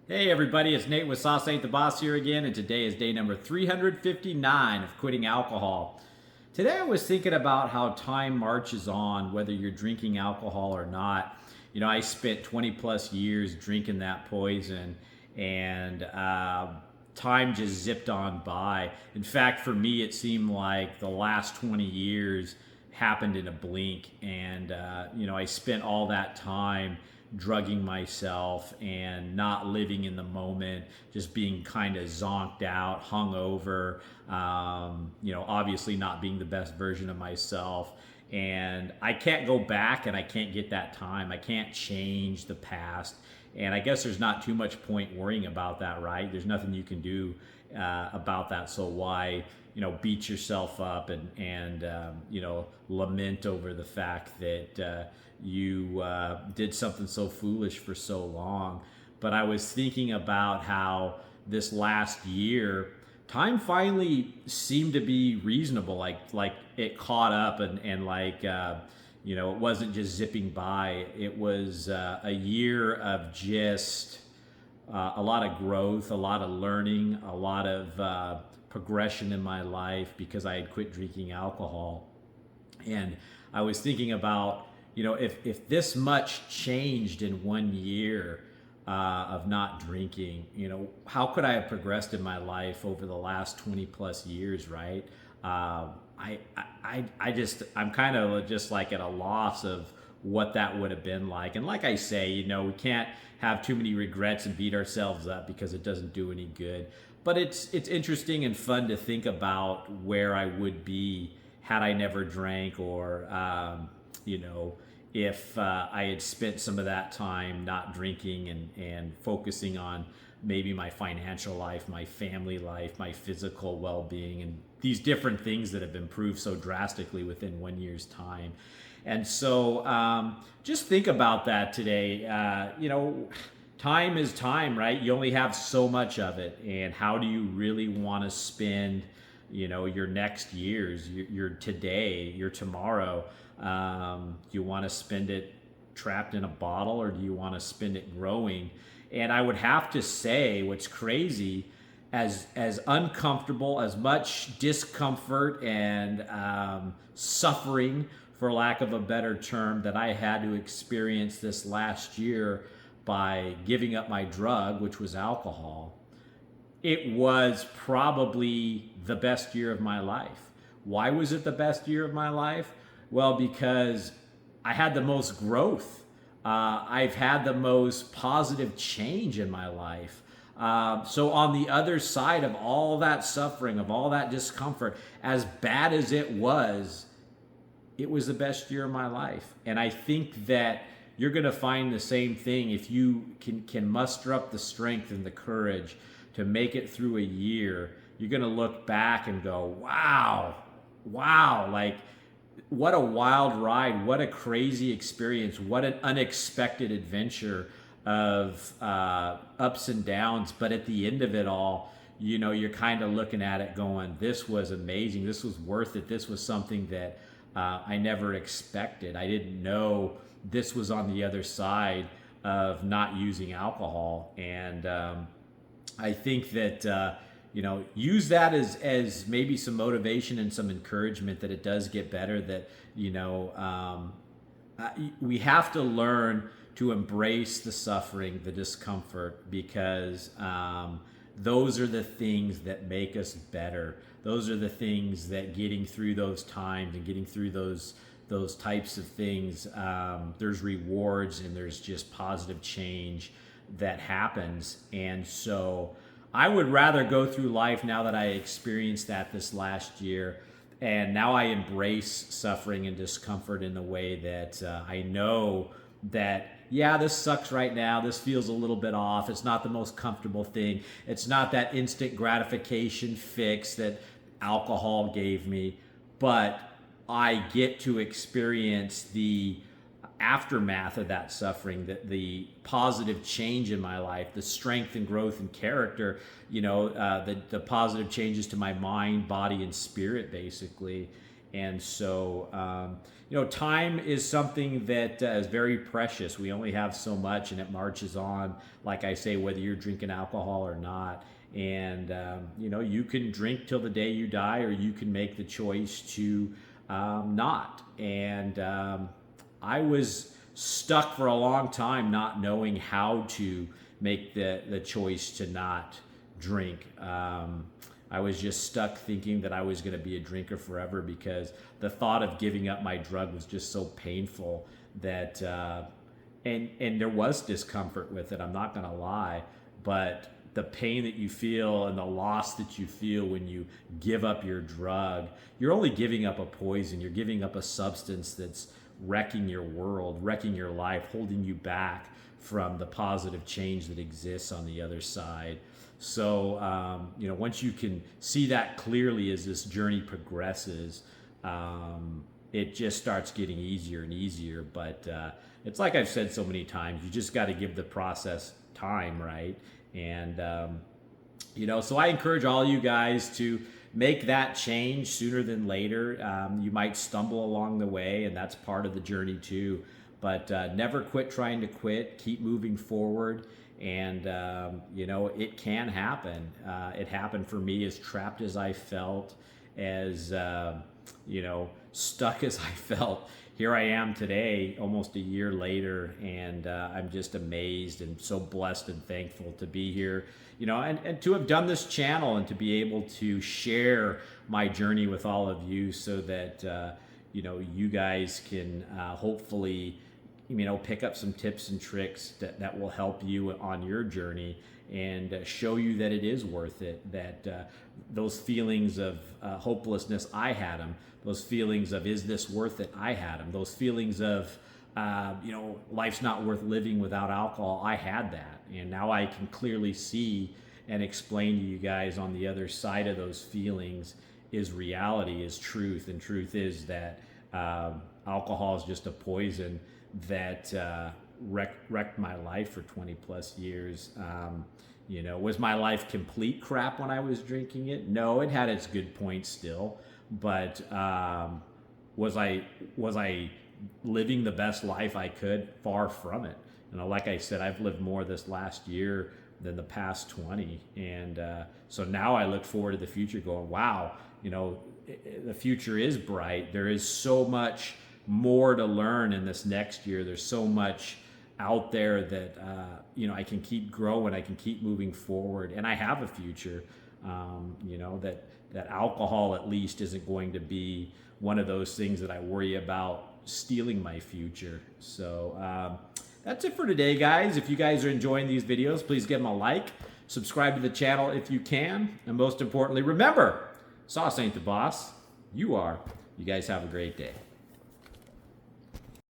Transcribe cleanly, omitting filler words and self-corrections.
Hey everybody, it's Nate with Sauce Ain't the Boss here again, and today is day number 359 of quitting alcohol. Today I was thinking about how time marches on, whether you're drinking alcohol or not. I spent 20 plus years drinking that poison, and time just zipped on by. In fact, for me, it seemed like the last 20 years happened in a blink, and I spent all that time drugging myself and not living in the moment, just being kind of zonked out, hungover, obviously not being the best version of myself. And I can't go back and I can't get that time. I can't change the past. And I guess there's not too much point worrying about that, right? There's nothing you can do about that. So why, beat yourself up and lament over the fact that you did something so foolish for so long. But I was thinking about how this last year, time finally seemed to be reasonable. Like it caught up and it wasn't just zipping by. It was a year of just a lot of growth, a lot of learning, a lot of progression in my life because I had quit drinking alcohol. And I was thinking about, if this much changed in 1 year of not drinking, how could I have progressed in my life over the last 20 plus years, right? I'm kind of just like at a loss of what that would have been like. And like I say, we can't have too many regrets and beat ourselves up because it doesn't do any good. But it's interesting and fun to think about where I would be had I never drank, or if I had spent some of that time not drinking and focusing on maybe my financial life, my family life, my physical well-being, and these different things that have improved so drastically within 1 year's time. And so just think about that today. Time is time, right? You only have so much of it. And how do you really want to spend, your next years, your today, your tomorrow? Do you want to spend it trapped in a bottle, or do you want to spend it growing? And I would have to say, what's crazy, as uncomfortable, as much discomfort and suffering, for lack of a better term, that I had to experience this last year by giving up my drug, which was alcohol, it was probably the best year of my life. Why was it the best year of my life? Well, because I had the most growth. I've had the most positive change in my life. So on the other side of all that suffering, of all that discomfort, as bad as it was the best year of my life. And I think that you're going to find the same thing if you can muster up the strength and the courage to make it through a year. You're going to look back and go, wow, like what a wild ride, what a crazy experience, what an unexpected adventure of ups and downs. But at the end of it all, you're kind of looking at it going, this was amazing, this was worth it, this was something that I never expected. I didn't know this was on the other side of not using alcohol. And I think that use that as maybe some motivation and some encouragement that it does get better. That we have to learn to embrace the suffering, the discomfort, because those are the things that make us better. Those are the things that, getting through those times and getting through those types of things, there's rewards and there's just positive change that happens. And so I would rather go through life, now that I experienced that this last year, and now I embrace suffering and discomfort in the way that I know that, yeah, this sucks right now. This feels a little bit off. It's not the most comfortable thing. It's not that instant gratification fix that alcohol gave me, but I get to experience the aftermath of that suffering, the positive change in my life, the strength and growth and character, the positive changes to my mind, body, and spirit, basically. And so, time is something that is very precious. We only have so much, and it marches on, like I say, whether you're drinking alcohol or not. And, you can drink till the day you die, or you can make the choice to not. And I was stuck for a long time not knowing how to make the choice to not drink. I was just stuck thinking that I was going to be a drinker forever, because the thought of giving up my drug was just so painful that, and there was discomfort with it, I'm not going to lie, but the pain that you feel and the loss that you feel when you give up your drug, you're only giving up a poison, you're giving up a substance that's wrecking your world, wrecking your life, holding you back from the positive change that exists on the other side. So, once you can see that clearly as this journey progresses, it just starts getting easier and easier. But it's like I've said so many times, you just got to give the process time, right? And, so I encourage all you guys to make that change sooner than later. You might stumble along the way, and that's part of the journey too. But never quit trying to quit. Keep moving forward. And, it can happen. It happened for me, as trapped as I felt, as, stuck as I felt. Here I am today, almost a year later, and I'm just amazed and so blessed and thankful to be here, and to have done this channel and to be able to share my journey with all of you, so that, you guys can hopefully pick up some tips and tricks that will help you on your journey, and show you that it is worth it, that those feelings of hopelessness, I had them. Those feelings of, is this worth it? I had them. Those feelings of, life's not worth living without alcohol, I had that. And now I can clearly see and explain to you guys on the other side of those feelings is reality, is truth. And truth is that alcohol is just a poison that wrecked my life for 20 plus years. Was my life complete crap when I was drinking it? No, it had its good points still, but was I living the best life I could? Far from it. Like I said, I've lived more this last year than the past 20, and so now I look forward to the future going, wow, the future is bright. There is so much more to learn in this next year. There's so much out there that I can keep growing, I can keep moving forward, and I have a future. That alcohol at least isn't going to be one of those things that I worry about stealing my future. So that's it for today, guys. If you guys are enjoying these videos, please give them a like, subscribe to the channel if you can, and most importantly, remember, sauce ain't the boss, you are. You guys have a great day.